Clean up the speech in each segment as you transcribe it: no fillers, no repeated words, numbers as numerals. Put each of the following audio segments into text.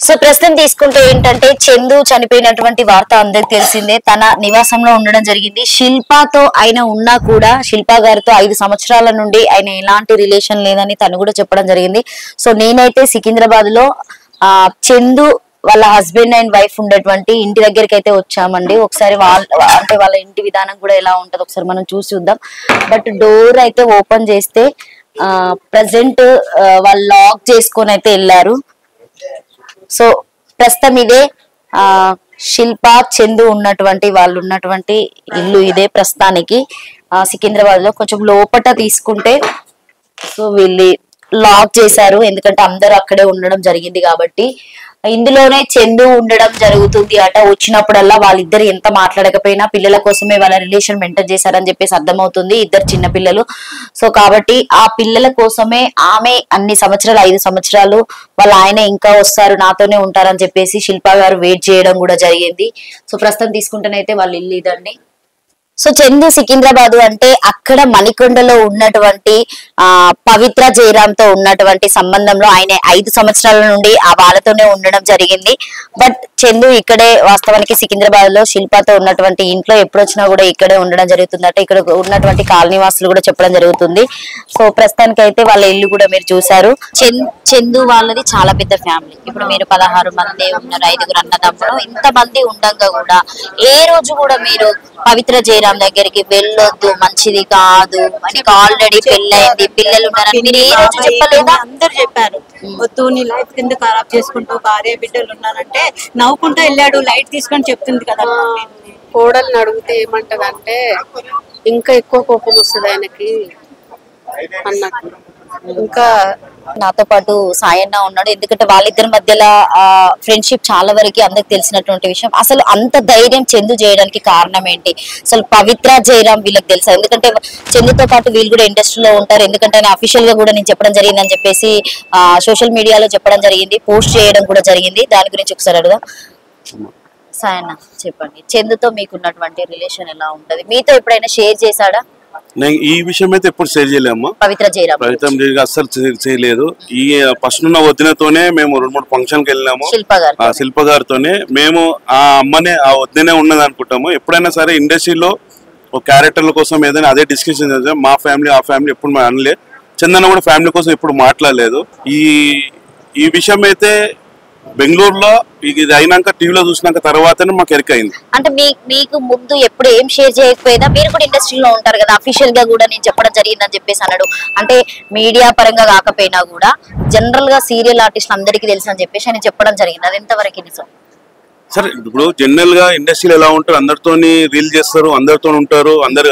So ప్రస్తుతం తీసుకుంటే ఏంటంటే చందు చనిపోయినటువంటి వార్త అందరికి తెలిసిందే. తన నివాసంలో ఉండడం జరిగింది. శిల్పతో ఆయన ఉన్నా కూడా శిల్ప గారితో 5 సంవత్సరాల నుండి ఆయన ఎలాంటి రిలేషన్ లేదని తను కూడా చెప్పడం జరిగింది. సో నేనైతే సికింద్రాబాద్ లో చందు వాళ్ళ హస్బెండ్ అండ్ వైఫ్ ఉండేటువంటి ఇంటి దగ్గరికి అయితే వచ్చామండి. ఒకసారి వాళ్ళ ఇంటి విధానం కూడా ఎలా ఉంటది ఒకసారి మనం చూసి చూద్దాం. బట్ డోర్ అయితే ఓపెన్ చేస్తే ప్రజెంట్ వాళ్ళు లాక్ చేసుకొని అయితే వెళ్ళారు. సో ప్రస్తుతం ఇదే శిల్ప చందు ఉన్నటువంటి వాళ్ళు ఉన్నటువంటి ఇల్లు ఇదే ప్రస్తుతానికి సికింద్రాబాద్ లో. కొంచెం లోపట తీసుకుంటే సో వీళ్ళు లాక్ చేశారు, ఎందుకంటే అందరూ అక్కడే ఉండడం జరిగింది కాబట్టి. ఇందులోనే చందు ఉండడం జరుగుతుంది అట. వచ్చినప్పుడల్లా వాళ్ళిద్దరు ఎంత మాట్లాడకపోయినా పిల్లల కోసమే వాళ్ళ రిలేషన్ మెయింటైన్ చేశారని చెప్పేసి అర్థమవుతుంది. ఇద్దరు చిన్న పిల్లలు. సో కాబట్టి ఆ పిల్లల కోసమే ఆమె అన్ని సంవత్సరాలు 5 సంవత్సరాలు వాళ్ళ ఆయన ఇంకా వస్తారు నాతోనే ఉంటారని చెప్పేసి శిల్ప గారు వెయిట్ చేయడం కూడా జరిగింది. సో ప్రస్తుతం తీసుకుంటేనైతే వాళ్ళ ఇల్లు ఇదండి. సో చందు సికింద్రాబాద్ అంటే అక్కడ మణికొండలో ఉన్నటువంటి పవిత్ర జయరామ్ తో ఉన్నటువంటి సంబంధంలో ఆయన 5 సంవత్సరాల నుండి వాళ్ళతోనే ఉండడం జరిగింది. బట్ చందు ఇక్కడే వాస్తవానికి సికింద్రాబాద్ లో శిల్పతో ఉన్నటువంటి ఇంట్లో ఎప్పుడు వచ్చినా కూడా ఇక్కడే ఉండడం జరుగుతుందట. ఇక్కడ ఉన్నటువంటి కాలనీవాసులు కూడా చెప్పడం జరుగుతుంది. సో ప్రస్తుతానికి అయితే వాళ్ళ ఇల్లు కూడా మీరు చూసారు. చందు వాళ్ళది చాలా పెద్ద ఫ్యామిలీ. ఇప్పుడు మీరు 16 మంది ఉన్నారు, 5 అన్నదమ్ములు. ఇంతమంది ఉండగా కూడా ఏ రోజు కూడా మీరు పవిత్ర జయరామ్ దగ్గరికి వెళ్ళొద్దు, మంచిది కాదు, మనకి ఆల్రెడీ పెళ్ళైంది, పిల్లలు ఉన్నారని మీరు ఏ రోజు చెప్పలేదా? అందరు చెప్పారు, వద్దు నీ లైఫ్ కింద ఖరాబ్ చేసుకుంటూ భార్య బిడ్డలు ఉన్నారంటే నవ్వుకుంటూ వెళ్ళాడు. లైట్ తీసుకొని చెప్తుంది కదా. కోడల్ని అడిగితే ఏమంటదంటే ఇంకా ఎక్కువ కోపం వస్తుంది ఆయనకి అన్నట్టు. ఇంకా నాతో పాటు సాయన్న ఉన్నాడు. ఎందుకంటే వాళ్ళిద్దరి మధ్యలో ఫ్రెండ్షిప్ చాలా వరకు అందరికి తెలిసినటువంటి విషయం. అసలు అంత ధైర్యం చందు చేయడానికి కారణం ఏంటి? అసలు పవిత్ర జయరామ్ వీళ్ళకి తెలుసా? ఎందుకంటే చందుతో పాటు వీళ్ళు కూడా ఇండస్ట్రీలో ఉంటారు. ఎందుకంటే ఆయన అఫీషియల్ గా కూడా నేను చెప్పడం జరిగింది అని చెప్పేసి సోషల్ మీడియాలో చెప్పడం జరిగింది, పోస్ట్ చేయడం కూడా జరిగింది. దాని గురించి ఒకసారి అడుగుదాం. సాయన్న చెప్పండి, చందుతో మీకున్నటువంటి రిలేషన్ ఎలా ఉంటది? మీతో ఎప్పుడైనా షేర్ చేశాడా? ఈ విషయం అయితే ఎప్పుడు షేర్ చేయలేము. పవిత్ర జయరామ్ అస్సలు చేయలేదు. ఈ ఫస్ట్ ఉన్న వదినతోనే మేము 2-3 ఫంక్షన్కి వెళ్ళినాము. శిల్ప గారితోనే మేము ఆ అమ్మనే ఆ వదినే ఉన్నది అనుకుంటాము. ఎప్పుడైనా సరే ఇండస్ట్రీలో ఒక క్యారెక్టర్ల కోసం ఏదైనా అదే డిస్కషన్ చేద్దాం. మా ఫ్యామిలీ ఆ ఫ్యామిలీ ఎప్పుడు మా అనలే. చందన కూడా ఫ్యామిలీ కోసం ఎప్పుడు మాట్లాడలేదు. ఈ విషయం అయితే బెంగళూరులో ఇది అయినాక టీవీలో చూసినాక తర్వాతనే మాకు ఎరికైంది. అంటే మీకు ముందు ఎప్పుడు ఏం షేర్ చేయకపోయినా మీరు కూడా ఇండస్ట్రీలో ఉంటారు కదా, అఫీషియల్ గా కూడా నేను చెప్పడం జరిగిందని చెప్పేసి అన్నాడు. అంటే మీడియా పరంగా కాకపోయినా కూడా జనరల్ గా సీరియల్ ఆర్టిస్ట్ అందరికీ తెలుసు అని చెప్పేసి ఆయన చెప్పడం జరిగింది. అది ఎంతవరకు నిజం? సరే, ఇప్పుడు జనరల్ గా ఇండస్ట్రీలో ఎలా ఉంటారు, అందరితోని రీల్ చేస్తారు, అందరితో ఉంటారు. అందరు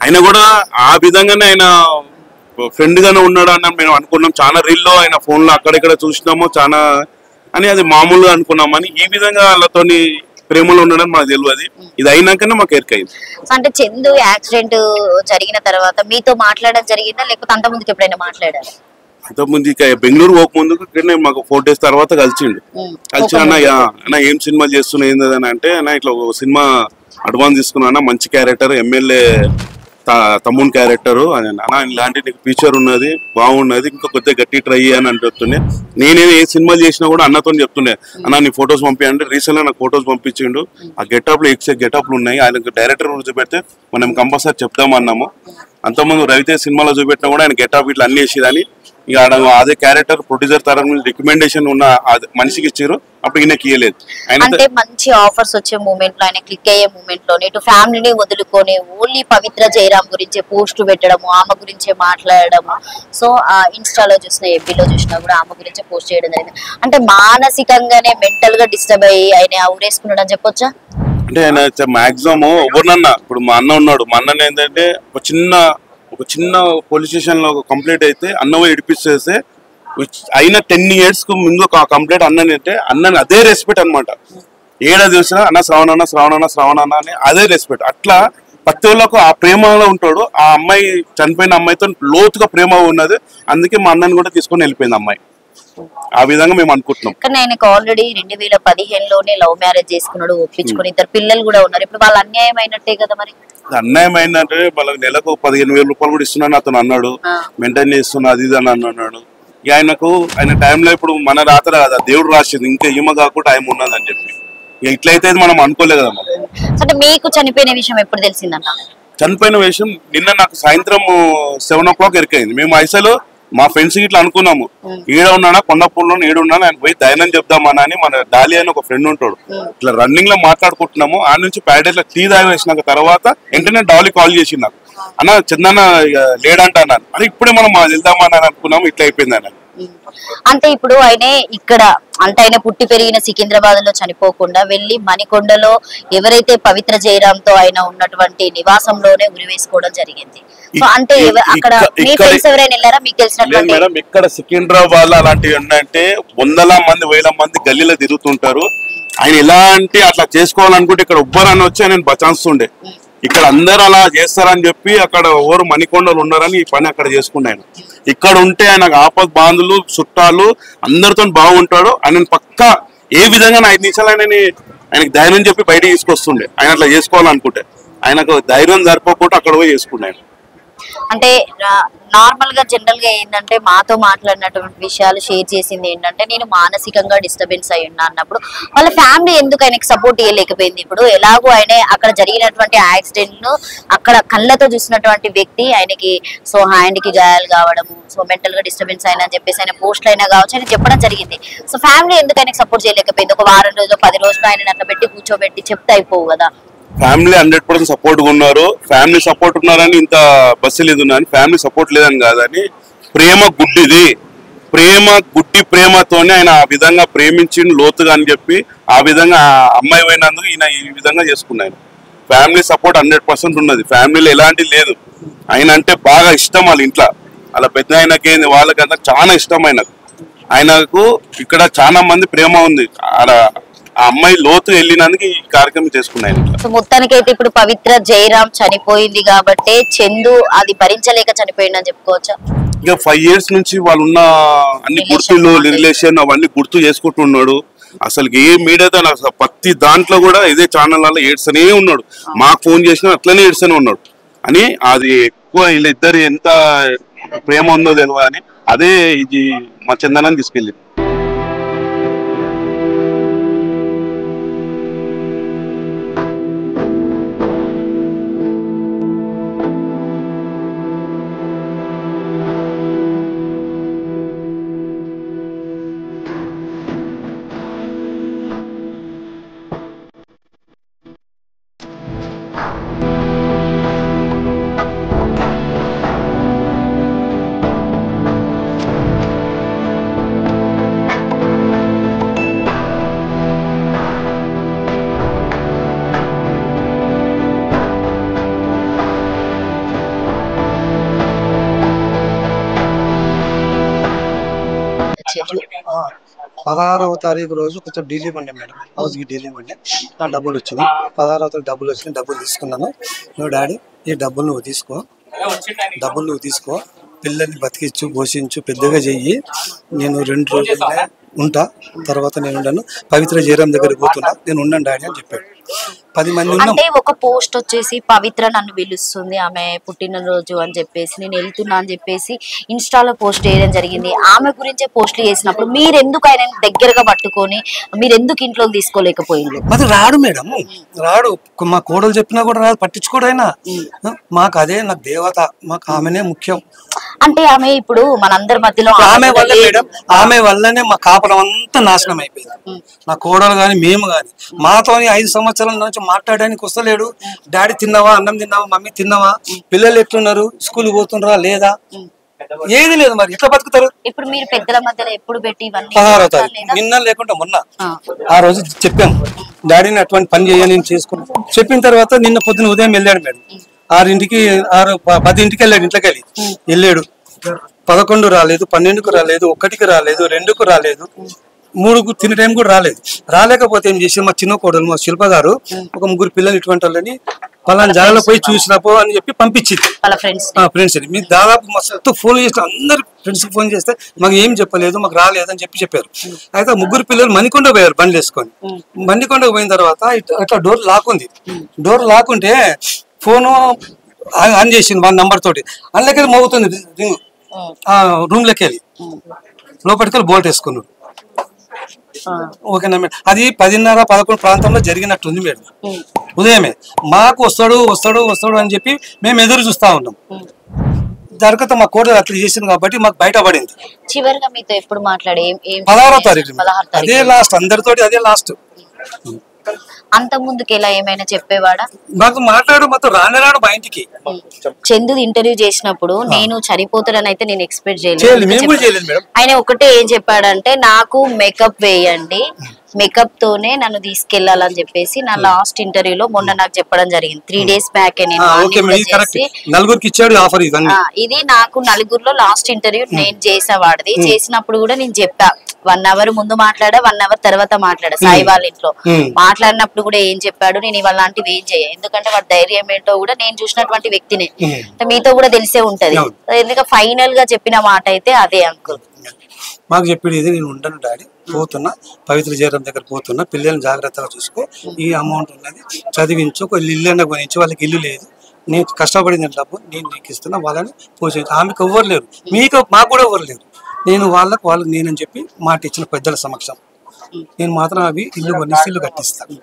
ఆయన కూడా ఆ విధంగానే ఆయన ఫ్రెండ్ గానే ఉన్నాడు అని మేము అనుకున్నాం. చాలా రీల్లో ఆయన ఫోన్ లో అక్కడిక్కడ చూసినాము చాలా అని, అది మామూలుగా అనుకున్నామని. ఈ విధంగా వాళ్ళతోని ప్రేమలో ఉండడం మాకు తెలియదు. ఇది అయినాకనే మాకు ఎరికైంది. అంటే చందు యాక్సిడెంట్ జరిగిన తర్వాత మీతో మాట్లాడడం జరిగిందా, లేకపోతే అంత ముందుకు ఎప్పుడైనా మాట్లాడారు? అంతకుముందు ఇక బెంగళూరు పోకముందుకు ఇక్కడనే మాకు 4 days తర్వాత కలిసిండు. కలిసి అన్న ఏం సినిమా చేస్తున్నా ఏందని అంటే, అన్న ఇట్లా ఒక సినిమా అడ్వాన్స్ తీసుకున్నా, మంచి క్యారెక్టర్, ఎమ్మెల్యే తమ్ముని క్యారెక్టర్ అని అన్న, ఇలాంటి నీకు ఫీచర్ ఉన్నది, బాగున్నది, ఇంకా కొద్దిగా గట్టి ట్రై అని అంటుండే. నేనే ఏ సినిమా చేసినా కూడా అన్నతో చెప్తుండే, అన్న నీ ఫొటోస్ పంపించండి. రీసెంట్ గా నాకు ఫొటోస్ పంపించిండు. ఆ గెటప్ లో గెటప్లు ఉన్నాయి. ఆయనకు డైరెక్టర్ చూపెడితే మనం కంపల్సరీ చెప్తామన్నాము. అంతకుముందు రవితేజ్ సినిమాలో చూపెట్టినా కూడా ఆయన గెటప్ ఇట్లా అన్ని వేసిరని ఇక అదే క్యారెక్టర్ ప్రొడ్యూసర్ తరఫు నుంచి రికమెండేషన్ ఉన్న మనిషికి ఇచ్చారు. అప్పుడు ఈయనకి ఇయ్యలేదు. అంటే మంచి ఆఫర్స్ వచ్చే మూమెంట్ లో, ఆయన క్లిక్ అయ్యే మూమెంట్ లో ఇటు ఫ్యామిలీని వదులుకొని ఓన్లీ పవిత్ర జయరామ్ గురించి పోస్ట్ పెట్టడము, ఆమె గురించే మాట్లాడడము. సో ఇన్స్టాలో చూసినా, ఎఫ్బీలో చూసినా కూడా ఆమె గురించే పోస్ట్ చేయడం జరిగింది. అంటే మానసికంగానే మెంటల్ గా డిస్టర్బ్ అయ్యి ఆయన ఊరేసుకున్నాడు అని చెప్పొచ్చా? అంటే ఆయన మాక్సిమం ఎవరినన్నా, ఇప్పుడు మా అన్న ఉన్నాడు, మా అన్న ఏంటంటే ఒక చిన్న పోలీస్ స్టేషన్ లో కంప్లైంట్ అయితే అన్నవి ఇడిపిస్తే అయిన 10 years కు ముందు కంప్లైంట్ అన్నని అంటే అన్నని అదే రెస్పెక్ట్ అనమాట. ఏడాది చూసినా అన్న శ్రవణ అని అదే రెస్పెక్ట్. అట్లా ప్రతి ఒళ్ళకు ఆ ప్రేమలో ఉంటాడు. ఆ అమ్మాయి చనిపోయిన అమ్మాయితో లోతుగా ప్రేమ ఉన్నది. అందుకే మా అన్నని కూడా తీసుకొని వెళ్ళిపోయింది అమ్మాయి. ఆ విధంగా మేము అనుకుంటున్నాం. కానీ ఆయనకు ఆల్రెడీ 2015లోనే లవ్ మ్యారేజ్ చేసుకున్నాడు, ఒప్పించుకుని 2 పిల్లలు కూడా ఉన్నారు. ఇప్పుడు వాళ్ళ అన్యాయం అయినట్టే కదా మరి. అన్యాయం అయిందంటే వాళ్ళకి నెలకు 15,000 రూపాయలు కూడా ఇస్తున్నాను అతను అన్నాడు. మెయింటైన్ చేస్తున్నా అది ఇది అని అన్నాడు. ఆయనకు ఆయన టైంలో ఇప్పుడు మన రాత్ర కదా దేవుడు రాసింది ఇంకా ఈమె కాకుండా టైం ఉన్నదని చెప్పి ఇట్లయితే మనం అనుకోలేదు కదా. అంటే మీకు చనిపోయిన విషయం ఎప్పుడు తెలిసిందన్న? చనిపోయిన విషయం నిన్న నాకు సాయంత్రం 7 o'clock ఎరికైంది. మేము ఐసలు మా ఫ్రెండ్స్ ఇట్లా అనుకున్నాము, ఈడ ఉన్నానా కొండపూర్లో ఈడున్నాను, ఆయన పోయి ధైర్యం చెప్దామన్నా అని మన డాలి అని ఒక ఫ్రెండ్ ఉంటాడు, ఇట్లా రన్నింగ్ లో మాట్లాడుకుంటున్నాము. ఆ నుంచి ప్యాడేజ్ లో టీ తాగి వేసినాక తర్వాత వెంటనే డాలీ కాల్ చేసి నాకు, అన్న చందన్న లేడంట అన్నాను. అరే ఇప్పుడే మనం వెళ్దామని అనుకున్నాము, ఇట్లా అయిపోయింది అన్న. అంటే ఇప్పుడు ఆయన ఇక్కడ అంటే ఆయన పుట్టి పెరిగిన సికింద్రాబాద్ లో చనిపోకుండా వెళ్ళి మణికొండలో ఎవరైతే పవిత్ర జయరాంతో ఆయన ఉన్నటువంటి నివాసంలోనే ఉరివేసుకోవడం జరిగింది. సో అంటే అక్కడ మీ ఫ్రెండ్స్ ఎవరైనా వెళ్ళారా మీకు తెలిసినటువంటి? మేడం ఇక్కడ సికింద్రాబాద్ లో అలాంటివి ఏంటంటే 100 మంది 1000 మంది గల్లీలో తిరుగుతుంటారు. ఆయన ఎలాంటి అట్లా చేసుకోవాలనుకుంటే ఇక్కడ ఉబ్బరాన్ని వచ్చి ఆయన బచాస్తుండే. ఇక్కడ అందరు అలా చేస్తారని చెప్పి అక్కడ ఎవరు మణికొండలు ఉన్నారని ఈ పని అక్కడ చేసుకున్నాను. ఇక్కడ ఉంటే ఆయన ఆపద్ బాంధులు చుట్టాలు అందరితో బాగుంటాడు. ఆయన పక్కా ఏ విధంగా 5 నిమిషాలు ఆయనకి ధైర్యం చెప్పి బయట తీసుకొస్తుండే. ఆయన అట్లా చేసుకోవాలనుకుంటే ఆయనకు ధైర్యం సరిపోకుండా అక్కడ పోయి చేసుకున్నాను. అంటే నార్మల్ గా జనరల్ గా ఏంటంటే మాతో మాట్లాడినటువంటి విషయాలు షేర్ చేసింది ఏంటంటే నేను మానసికంగా డిస్టర్బెన్స్ అయి ఉన్నా అన్నప్పుడు వాళ్ళ ఫ్యామిలీ ఎందుకు ఆయనకి సపోర్ట్ ఇవ్వలేకపోయింది. ఇప్పుడు ఎలాగో ఆయన అక్కడ జరిగినటువంటి యాక్సిడెంట్ ను అక్కడ కళ్ళతో చూసినటువంటి వ్యక్తి ఆయనకి సో హ్యాండ్ కి గాయాలు కావడము, సో మెంటల్ గా డిస్టర్బెన్స్ అయినా అని చెప్పేసి ఆయన పోస్టులు అయినా కావచ్చు ఆయన చెప్పడం జరిగింది. సో ఫ్యామిలీ ఎందుకు ఆయనకి సపోర్ట్ చేయలేకపోయింది? ఒక వారం రోజులు 10 రోజులు ఆయన అట్లా పెట్టి కూర్చోబెట్టి చెప్తే అయిపోవు కదా. ఫ్యామిలీ 100% సపోర్ట్ ఉన్నారు. ఫ్యామిలీ సపోర్ట్ ఉన్నారని ఇంత బస్సు లేదు ఉన్నాను, ఫ్యామిలీ సపోర్ట్ లేదని కాదని ప్రేమ గుడ్డిది, ప్రేమ గుడ్డి ప్రేమతోనే ఆయన ఆ విధంగా ప్రేమించిండు లోతుగా అని చెప్పి ఆ విధంగా అమ్మాయి పోయినందుకు ఈయన ఈ విధంగా చేసుకున్నాను. ఫ్యామిలీ సపోర్ట్ 100% ఉన్నది, ఫ్యామిలీలో ఎలాంటిది లేదు. ఆయన అంటే బాగా ఇష్టం వాళ్ళ ఇంట్లో, అలా పెద్ద ఆయనకేంది వాళ్ళకంతా చాలా ఇష్టం ఆయనకు. ఆయనకు ఇక్కడ చాలా మంది ప్రేమ ఉంది. ఆ అమ్మాయి లోతు వెళ్ళినందుకు ఈ కార్యక్రమం చేసుకున్నాను. సో మొత్తానికైతే ఇప్పుడు పవిత్ర జయరాం చనిపోయింది కాబట్టి చందు అది భరించలేక చనిపోయిందని చెప్పుకోవచ్చా? ఇక 5 years నుంచి వాళ్ళు ఉన్న అన్ని గుర్తులు రిలేషన్ అవన్నీ గుర్తు చేసుకుంటున్నాడు. అసలు ఏ మీడియాతో ప్రతి దాంట్లో కూడా ఇదే ఛానల్ ఏడ్సనే ఉన్నాడు. మాకు ఫోన్ చేసినా అట్లనే ఏడ్సనే ఉన్నాడు అని. అది ఎక్కువ వీళ్ళిద్దరు ఎంత ప్రేమ ఉందో తెలియదు అని అదే ఇది మా చందనాన్ని తీసుకెళ్ళింది. చెట్లు 16వ తారీఖు రోజు కొంచెం డీజే పండే మేడం, హౌస్కి డీజే పండే, నా డబ్బులు వచ్చినాయి. 16వ తారీఖు డబ్బులు వచ్చినాయి, డబ్బులు తీసుకున్నాను. నువ్వు డాడీ ఈ డబ్బులు నువ్వు తీసుకో, పిల్లల్ని బతికించు, పోషించు, పెద్దగా చెయ్యి, నేను 2 రోజులనే ఉంటా, తర్వాత నేను ఉండను, పవిత్ర జయరాం దగ్గరికి పోతున్నా, నేను ఉండను డాడీ అని చెప్పాడు. 10 మంది ఉన్నాం. అంటే ఒక పోస్ట్ వచ్చేసి పవిత్ర నన్ను పిలుస్తుంది ఆమె పుట్టినరోజు అని చెప్పేసి నేను వెళ్తున్నా అని చెప్పేసి ఇన్స్టాలో పోస్ట్ చేయడం జరిగింది. ఆమె గురించే పోస్టులు చేసినప్పుడు మీరెందుకు ఆయన దగ్గరగా పట్టుకొని మీరెందుకు ఇంట్లో తీసుకోలేకపోయింది? మరి రాడు మేడం, రాడు. మా కోడలు చెప్పినా కూడా రాదు, పట్టించుకోడు ఆయన. మాకు అదే నాకు దేవత, మాకు ఆమెనే ముఖ్యం. అంటే ఆమె ఇప్పుడు మనందరి మధ్యలో ఆమె వల్ల మేడం, ఆమె వల్లనే మా కాపురం అంతా నాశనం అయిపోయింది. నా కోడలు గాని మేము గాని మాతోని 5 సంవత్సరాల నుంచి మాట్లాడడానికి వస్తలేడు. డాడీ తిన్నావా, అన్నం తిన్నావా, మమ్మీ తిన్నావా, పిల్లలు ఎట్లున్నారు, స్కూల్ పోతున్నారా లేదా, ఏది లేదు. మరి ఎట్లా బతుకుతారు? ఇప్పుడు మీరు పెద్దల మధ్యలో ఎప్పుడు పెట్టి 16వ తారీఖు నిన్న లేకుండా మొన్న ఆ రోజు చెప్పాం, డాడీని అటువంటి పని చేయని నేను చేసుకున్నాను. చెప్పిన తర్వాత నిన్న పొద్దున ఉదయం వెళ్ళాడు మేడం. 6ంటికి 10ంటికి వెళ్ళాడు, ఇంట్లోకి వెళ్ళాడు. 11 రాలేదు, 12కు రాలేదు, 1కి రాలేదు, 2కు రాలేదు, 3కు తినే టైం కూడా రాలేదు. రాలేకపోతే ఏం చేసి మా చిన్న కోడలు మా శిల్ప గారు ఒక 3 పిల్లలు ఇటువంటి వాళ్ళని పలానా జాగాలో పోయి చూసినపో అని చెప్పి పంపించింది. ఫ్రెండ్స్ మీరు దాదాపు మస్తు ఫోన్ చేసిన అందరు ఫ్రెండ్స్ ఫోన్ చేస్తే మాకు ఏం చెప్పలేదు, మాకు రాలేదు అని చెప్పారు. అయితే 3 పిల్లలు మణికొండ పోయారు బండి వేసుకొని. మణికొండకు పోయిన తర్వాత అట్లా డోర్ లాక్ ఉంది. డోర్ లాక్ ఉంటే ఫోను ఆన్ చేసింది 1 నంబర్ తోటి. అందులోకి మోగుతుంది రింగ్, రూమ్ లోకి వెళ్ళి లోపలికి బోల్ట్ వేసుకున్నాడు. ఓకేనా మేడం, అది 10:30-11 ప్రాంతంలో జరిగినట్టుంది మేడం. ఉదయమే మాకు వస్తాడు అని చెప్పి మేము ఎదురు చూస్తా ఉన్నాం. జరగత మా కోట అట్లా చేసింది కాబట్టి మాకు బయటపడింది. చివరిగా మీతో ఎప్పుడు మాట్లాడే 16వ తారీఖు అదే లాస్ట్, అందరితోటి అదే లాస్ట్. అంత ముందుకి ఎలా ఏమైనా చెప్పేవాడా? మాకు మాట్లాడు మొత్తం రాను మా ఇంటికి. చందు ఇంటర్వ్యూ చేసినప్పుడు నేను చనిపోతాడని అయితే నేను ఎక్స్పెక్ట్ చేయలేదు. చేయలేదు. ఆయన ఒకటే ఏం చెప్పాడంటే, నాకు మేకప్ వేయండి, మేకప్ తోనే నన్ను తీసుకెళ్లాలని చెప్పేసి నా లాస్ట్ ఇంటర్వ్యూలో మొన్న నాకు చెప్పడం జరిగింది. 3 days బ్యాక్ నలుగురికి ఇచ్చాడు ఆఫర్. ఇది నాకు నలుగురిలో లాస్ట్ ఇంటర్వ్యూ నేను చేసేవాడిది. చేసినప్పుడు కూడా నేను చెప్పా, 1 hour ముందు మాట్లాడా, 1 hour తర్వాత మాట్లాడా సాయి వాళ్ళ ఇంట్లో. మాట్లాడినప్పుడు కూడా ఏం చెప్పాడు, నేను ఇవాళ లాంటివి ఏం చేయ, ఎందుకంటే వాడి ధైర్యం ఏంటో కూడా నేను చూసినటువంటి వ్యక్తినే, మీతో కూడా తెలిసే ఉంటది. ఎందుకంటే ఫైనల్ గా చెప్పిన మాట అయితే అదే అంకుల్. మాకు చెప్పేది నేను ఉండను డాడీ, పోతున్నా పవిత్ర జయరాం దగ్గర పోతున్నా, పిల్లల్ని జాగ్రత్తగా చూసుకో, ఈ అమౌంట్ ఉన్నది చదివించు, ఒక ఇల్లు అన్న కొనించు, వాళ్ళకి ఇల్లు లేదు, నేను కష్టపడిన డబ్బు నేను నీకు ఇస్తున్నా, వాళ్ళని పోషించు. ఆమెకు ఎవ్వరు లేరు, మాకు కూడా ఎవ్వరు లేరు, నేను వాళ్ళకు నేనని చెప్పి మాట ఇచ్చిన పెద్దల సమక్షం నేను మాత్రం అవి ఇల్లు కొనేసి ఇల్లు కట్టిస్తాను.